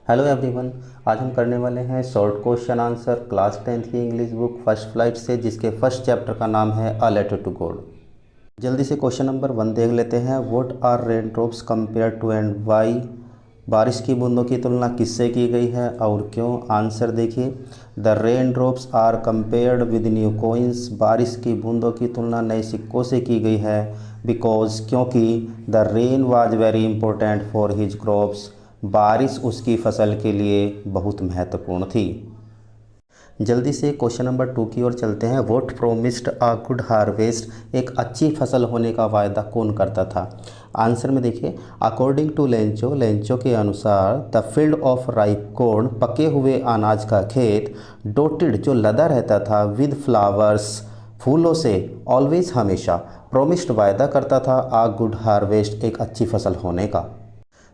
Hello everyone. आज हम करने वाले हैं short question answer class 10th की इंग्लिश बुक फर्स्ट फ्लाइट से, जिसके फर्स्ट चैप्टर का नाम है अ लेटर टू गॉड। जल्दी से क्वेश्चन नंबर 1 देख लेते हैं। What are rain drops compare to and why? बारिश की बूंदों की तुलना किससे की गई है और क्यों? आंसर देखिए, the rain drops are compared with new coins. बारिश की बूंदों की तुलना नए सिक्कों से की गई है। बिकॉज क्योंकि the rain was very important for his crops. बारिश उसकी फसल के लिए बहुत महत्वपूर्ण थी। जल्दी से क्वेश्चन नंबर 2 की ओर चलते हैं। What promised a good harvest? एक अच्छी फसल होने का वायदा कौन करता था? आंसर में देखिए, अकॉर्डिंग टू लेंचो, लेंचो के अनुसार the field of ripe corn, पके हुए अनाज का खेत, डोटेड जो लदा रहता था, विद फ्लावर्स, फूलों से, ऑलवेज हमेशा, प्रोमिस्ड वायदा करता था अ गुड हार्वेस्ट, एक अच्छी फसल होने का।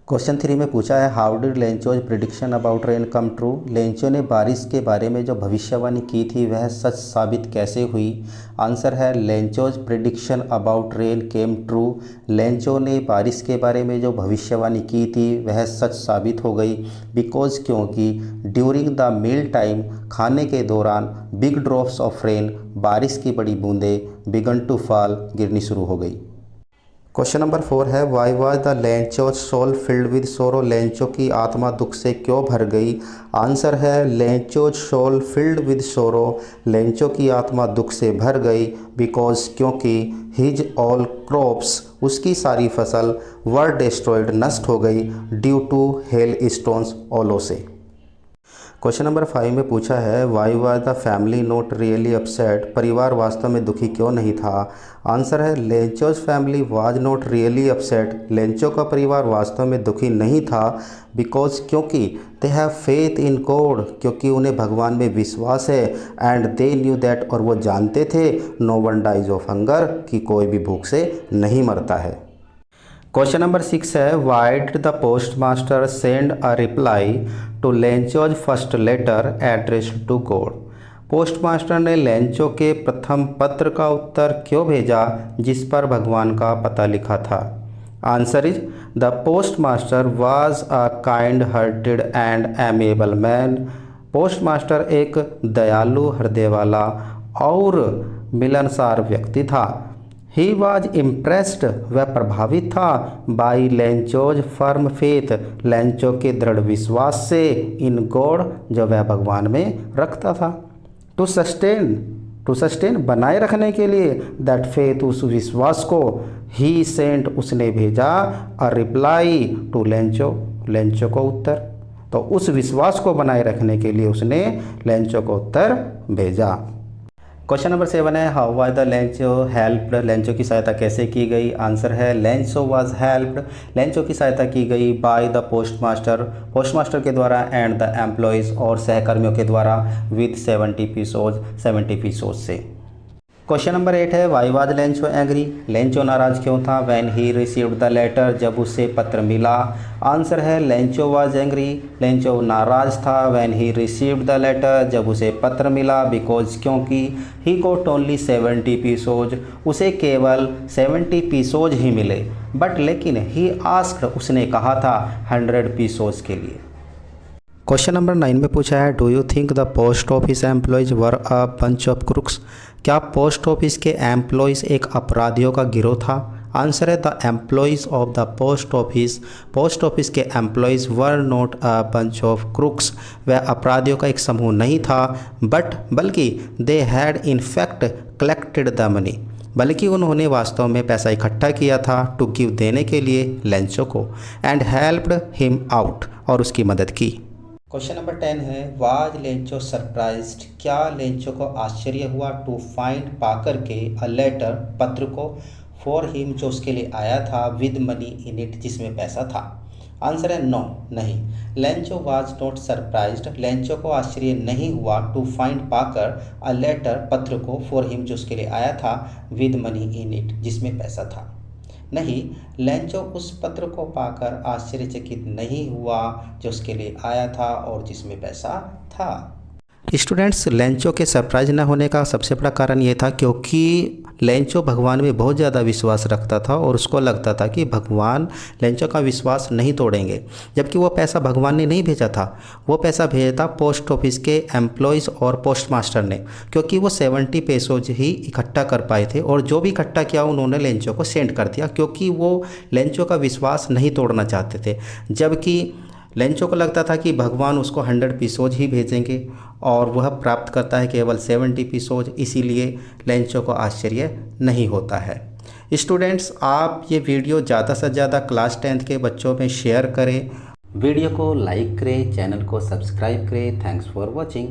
क्वेश्चन 3 में पूछा है, how did Lencho's prediction about rain come true? Lencho ने बारिश के बारे में जो भविष्यवाणी की थी वह सच साबित कैसे हुई? आंसर है, Lencho's prediction about rain came true. Lencho ने बारिश के बारे में जो भविष्यवाणी की थी वह सच साबित हो गई। बिकॉज क्योंकि ड्यूरिंग द मील टाइम, खाने के दौरान, बिग ड्रॉप्स ऑफ रेन, बारिश की बड़ी बूंदें, बिगन टू फॉल, गिरनी शुरू हो गई। क्वेश्चन नंबर 4 है, why was the Lencho soul filled with sorrow? Lencho की आत्मा दुख से क्यों भर गई? आंसर है, Lencho soul filled with sorrow, Lencho की आत्मा दुख से भर गई। बिकॉज क्योंकि हिज ऑल क्रॉप्स, उसकी सारी फसल, वर डिस्ट्रॉयड, नष्ट हो गई, ड्यू टू हेल स्टोन्स, ओलों से। क्वेश्चन नंबर 5 में पूछा है, why was the family not really upset? परिवार वास्तव में दुखी क्यों नहीं था? आंसर है, Lencho's family was not really upset, Lencho का परिवार वास्तव में दुखी नहीं था। बिकॉज क्योंकि they have faith in God, क्योंकि उन्हें भगवान में विश्वास है। एंड दे न्यू दैट, और वो जानते थे, no one dies of hunger, कि कोई भी भूख से नहीं मरता है। क्वेश्चन नंबर 6 है, why did the post master send a reply to Lencho's first letter addressed to God? Postmaster ने लेंचो के प्रथम पत्र का उत्तर क्यों भेजा जिस पर भगवान का पता लिखा था? Answer is, the post master was a kind hearted and amiable man. Post master एक दयालु हृदय वाला और मिलनसार व्यक्ति था। ही वॉज इम्प्रेस्ड, वह प्रभावित था, by Lencho's firm faith, Lencho के दृढ़ विश्वास से, इन गॉड, जो वह भगवान में रखता था। टू सस्टेन, टू सस्टेन बनाए रखने के लिए, दैट फेथ, उस विश्वास को, ही सेंट, उसने भेजा, a reply to Lencho, Lencho को उत्तर। तो उस विश्वास को बनाए रखने के लिए उसने लेंचो को उत्तर भेजा। क्वेश्चन नंबर 7 है, how was the Lencho helped? Lencho की सहायता कैसे की गई? आंसर है, लेंचो वाज हेल्प्ड, लेंचो की सहायता की गई by the post master, postmaster के द्वारा, एंड द एम्प्लॉयज़, और सहकर्मियों के द्वारा, विद 70 पीसोज, 70 पीसोज से। क्वेश्चन नंबर 8 है, why was Lencho angry? Lencho नाराज क्यों था? When he received the letter, जब उसे पत्र मिला। आंसर है, लेंचो वाज एंग्री, लेंचो नाराज था, when he received the letter, जब उसे पत्र मिला। बिकॉज क्योंकि ही गोट ओनली 70 पीसोज, उसे केवल 70 पीसोज ही मिले। बट लेकिन ही आस्क्ड, उसने कहा था 100 पीसोज के लिए। क्वेश्चन नंबर 9 में पूछा है, do you think the post office employees were a bunch of crooks? क्या पोस्ट ऑफिस के एम्प्लॉयज़ एक अपराधियों का गिरोह था? आंसर है, the employees of the post office के employees were not a bunch of crooks, वह अपराधियों का एक समूह नहीं था, बल्कि they had in fact collected the money, बल्कि उन्होंने वास्तव में पैसा इकट्ठा किया था, टू गिव, देने के लिए, लेंचो को, एंड हेल्प्ड हिम आउट, और उसकी मदद की। क्वेश्चन नंबर 10 है, वाज लेंचो सरप्राइज्ड? क्या लेंचो को आश्चर्य हुआ, टू फाइंड, पाकर के, अ लेटर, पत्र को, फॉर हिम, जो उसके लिए आया था, विद मनी इन इट, जिसमें पैसा था? आंसर है, नो, नहीं। Lencho was not surprised, Lencho को आश्चर्य नहीं हुआ, टू फाइंड, पाकर, अ लेटर, पत्र को, फॉर हिम, जो उसके लिए आया था, विद मनी इन इट, जिसमें पैसा था। नहीं, लेंचो उस पत्र को पाकर आश्चर्यचकित नहीं हुआ जो उसके लिए आया था और जिसमें पैसा था। स्टूडेंट्स, लेंचो के सरप्राइज न होने का सबसे बड़ा कारण ये था क्योंकि लेंचो भगवान में बहुत ज़्यादा विश्वास रखता था और उसको लगता था कि भगवान लेंचो का विश्वास नहीं तोड़ेंगे। जबकि वो पैसा भगवान ने नहीं भेजा था, वो पैसा भेजा था पोस्ट ऑफिस के एम्प्लॉयज़ और पोस्ट मास्टर ने, क्योंकि वो 70 पेसोज ही इकट्ठा कर पाए थे और जो भी इकट्ठा किया उन्होंने लेंचो को सेंड कर दिया, क्योंकि वो लेंचो का विश्वास नहीं तोड़ना चाहते थे। जबकि लेंचो को लगता था कि भगवान उसको 100 पीसोज ही भेजेंगे और वह प्राप्त करता है केवल 70 पीसोज, इसीलिए लेंचो को आश्चर्य नहीं होता है। स्टूडेंट्स, आप ये वीडियो ज़्यादा से ज़्यादा क्लास 10th के बच्चों में शेयर करें, वीडियो को लाइक करें, चैनल को सब्सक्राइब करें। Thanks for watching.